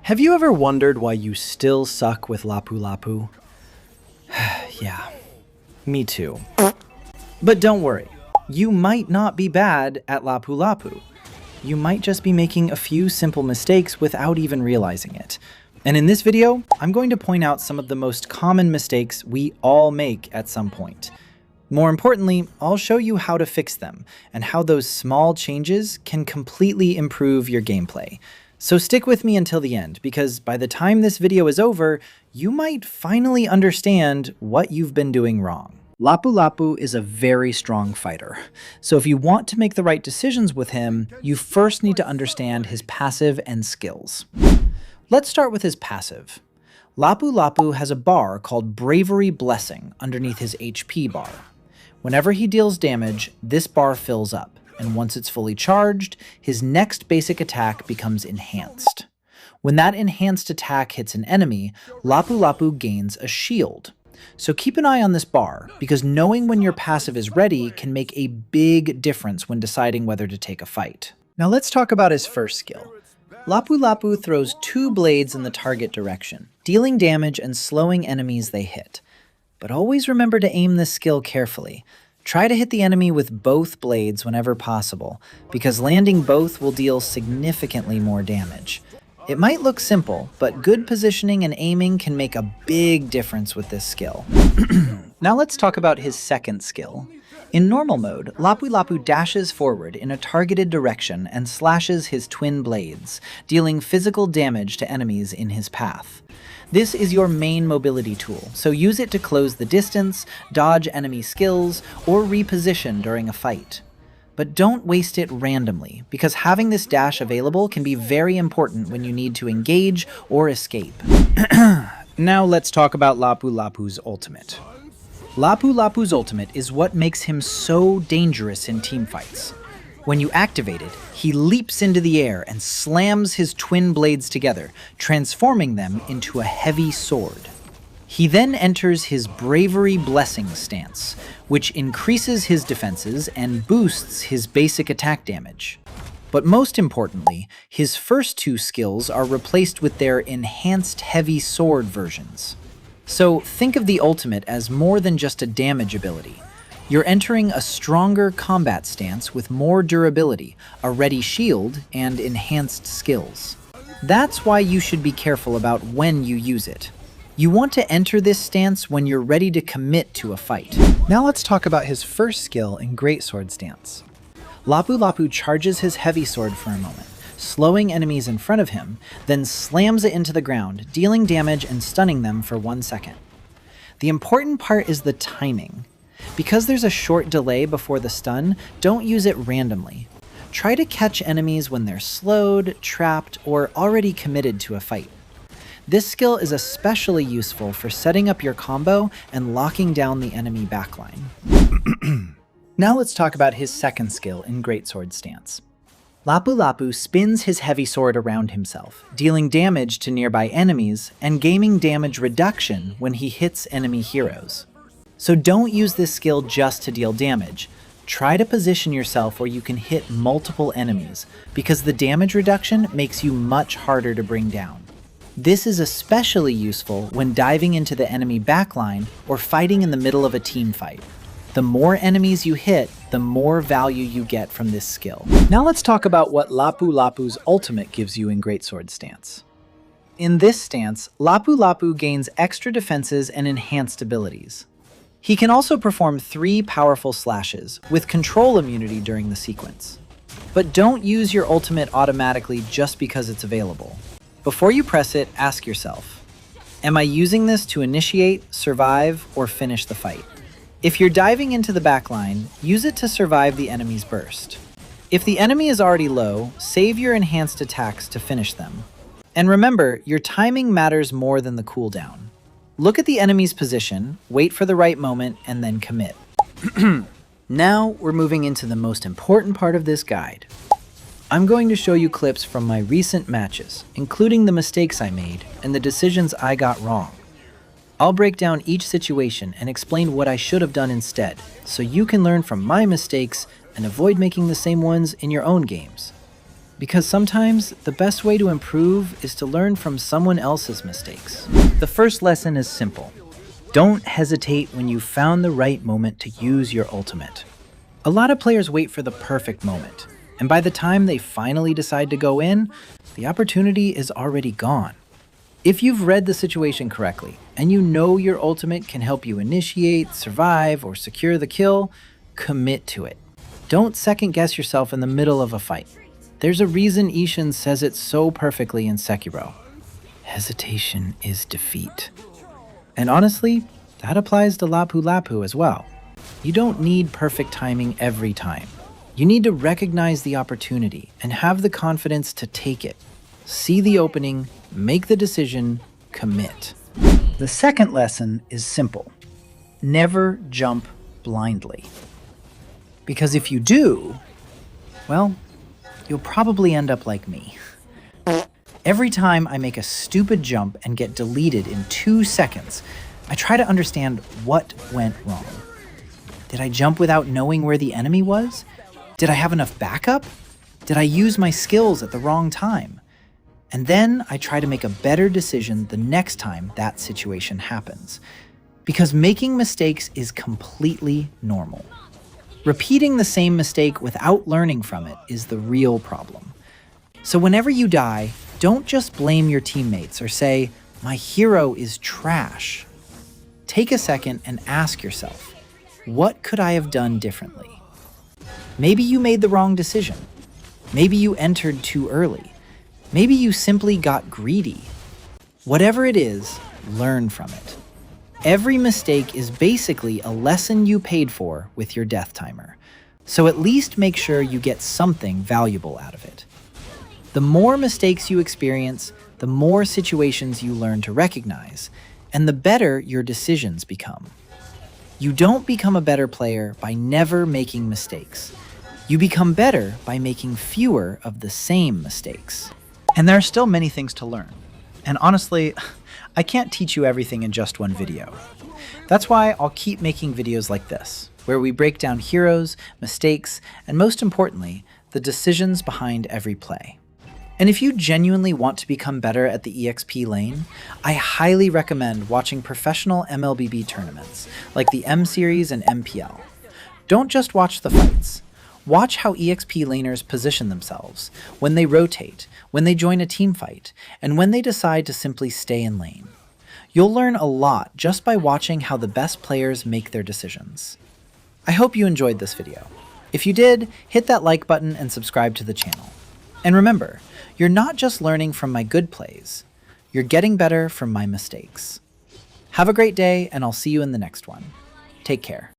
Have you ever wondered why you still suck with Lapu Lapu? Yeah, me too. But don't worry, you might not be bad at Lapu Lapu. You might just be making a few simple mistakes without even realizing it. And in this video, I'm going to point out some of the most common mistakes we all make at some point. More importantly, I'll show you how to fix them and how those small changes can completely improve your gameplay. So stick with me until the end, because by the time this video is over, you might finally understand what you've been doing wrong. Lapu Lapu is a very strong fighter, so if you want to make the right decisions with him, you first need to understand his passive and skills. Let's start with his passive. Lapu Lapu has a bar called Bravery Blessing underneath his HP bar. Whenever he deals damage, this bar fills up, and once it's fully charged, his next basic attack becomes enhanced. When that enhanced attack hits an enemy, Lapu Lapu gains a shield. So keep an eye on this bar, because knowing when your passive is ready can make a big difference when deciding whether to take a fight. Now let's talk about his first skill. Lapu Lapu throws 2 blades in the target direction, dealing damage and slowing enemies they hit. But always remember to aim this skill carefully. Try to hit the enemy with both blades whenever possible, because landing both will deal significantly more damage. It might look simple, but good positioning and aiming can make a big difference with this skill. Now let's talk about his second skill. In normal mode, Lapu Lapu dashes forward in a targeted direction and slashes his twin blades, dealing physical damage to enemies in his path. This is your main mobility tool, so use it to close the distance, dodge enemy skills, or reposition during a fight. But don't waste it randomly, because having this dash available can be very important when you need to engage or escape. Now let's talk about Lapu Lapu's ultimate. Lapu Lapu's ultimate is what makes him so dangerous in teamfights. When you activate it, he leaps into the air and slams his twin blades together, transforming them into a heavy sword. He then enters his Bravery Blessing stance, which increases his defenses and boosts his basic attack damage. But most importantly, his first 2 skills are replaced with their enhanced heavy sword versions. So think of the ultimate as more than just a damage ability. You're entering a stronger combat stance with more durability, a ready shield, and enhanced skills. That's why you should be careful about when you use it. You want to enter this stance when you're ready to commit to a fight. Now let's talk about his first skill in Greatsword stance. Lapu Lapu charges his heavy sword for a moment, slowing enemies in front of him, then slams it into the ground, dealing damage and stunning them for 1 second. The important part is the timing. Because there's a short delay before the stun, don't use it randomly. Try to catch enemies when they're slowed, trapped, or already committed to a fight. This skill is especially useful for setting up your combo and locking down the enemy backline. Now let's talk about his second skill in Greatsword stance. Lapu Lapu spins his heavy sword around himself, dealing damage to nearby enemies and gaining damage reduction when he hits enemy heroes. So don't use this skill just to deal damage. Try to position yourself where you can hit multiple enemies, because the damage reduction makes you much harder to bring down. This is especially useful when diving into the enemy backline or fighting in the middle of a team fight. The more enemies you hit, the more value you get from this skill. Now let's talk about what Lapu Lapu's ultimate gives you in Greatsword stance. In this stance, Lapu Lapu gains extra defenses and enhanced abilities. He can also perform 3 powerful slashes, with control immunity during the sequence. But don't use your ultimate automatically just because it's available. Before you press it, ask yourself, am I using this to initiate, survive, or finish the fight? If you're diving into the backline, use it to survive the enemy's burst. If the enemy is already low, save your enhanced attacks to finish them. And remember, your timing matters more than the cooldown. Look at the enemy's position, wait for the right moment, and then commit. Now we're moving into the most important part of this guide. I'm going to show you clips from my recent matches, including the mistakes I made and the decisions I got wrong. I'll break down each situation and explain what I should have done instead, so you can learn from my mistakes and avoid making the same ones in your own games. Because sometimes the best way to improve is to learn from someone else's mistakes. The first lesson is simple. Don't hesitate when you've found the right moment to use your ultimate. A lot of players wait for the perfect moment, and by the time they finally decide to go in, the opportunity is already gone. If you've read the situation correctly, and you know your ultimate can help you initiate, survive, or secure the kill, commit to it. Don't second guess yourself in the middle of a fight. There's a reason Ishin says it so perfectly in Sekiro. Hesitation is defeat. And honestly, that applies to Lapu Lapu as well. You don't need perfect timing every time. You need to recognize the opportunity and have the confidence to take it. See the opening, make the decision, commit. The second lesson is simple. Never jump blindly. Because if you do, well, you'll probably end up like me. Every time I make a stupid jump and get deleted in 2 seconds, I try to understand what went wrong. Did I jump without knowing where the enemy was? Did I have enough backup? Did I use my skills at the wrong time? And then I try to make a better decision the next time that situation happens. Because making mistakes is completely normal. Repeating the same mistake without learning from it is the real problem. So whenever you die, don't just blame your teammates or say, "My hero is trash." Take a second and ask yourself, what could I have done differently? Maybe you made the wrong decision. Maybe you entered too early. Maybe you simply got greedy. Whatever it is, learn from it. Every mistake is basically a lesson you paid for with your death timer. So at least make sure you get something valuable out of it. The more mistakes you experience, the more situations you learn to recognize, and the better your decisions become. You don't become a better player by never making mistakes. You become better by making fewer of the same mistakes. And there are still many things to learn. And honestly, I can't teach you everything in just one video. That's why I'll keep making videos like this, where we break down heroes, mistakes, and most importantly, the decisions behind every play. And if you genuinely want to become better at the EXP lane, I highly recommend watching professional MLBB tournaments, like the M Series and MPL. Don't just watch the fights. Watch how EXP laners position themselves, when they rotate, when they join a team fight, and when they decide to simply stay in lane. You'll learn a lot just by watching how the best players make their decisions. I hope you enjoyed this video. If you did, hit that like button and subscribe to the channel. And remember, you're not just learning from my good plays, you're getting better from my mistakes. Have a great day, and I'll see you in the next one. Take care.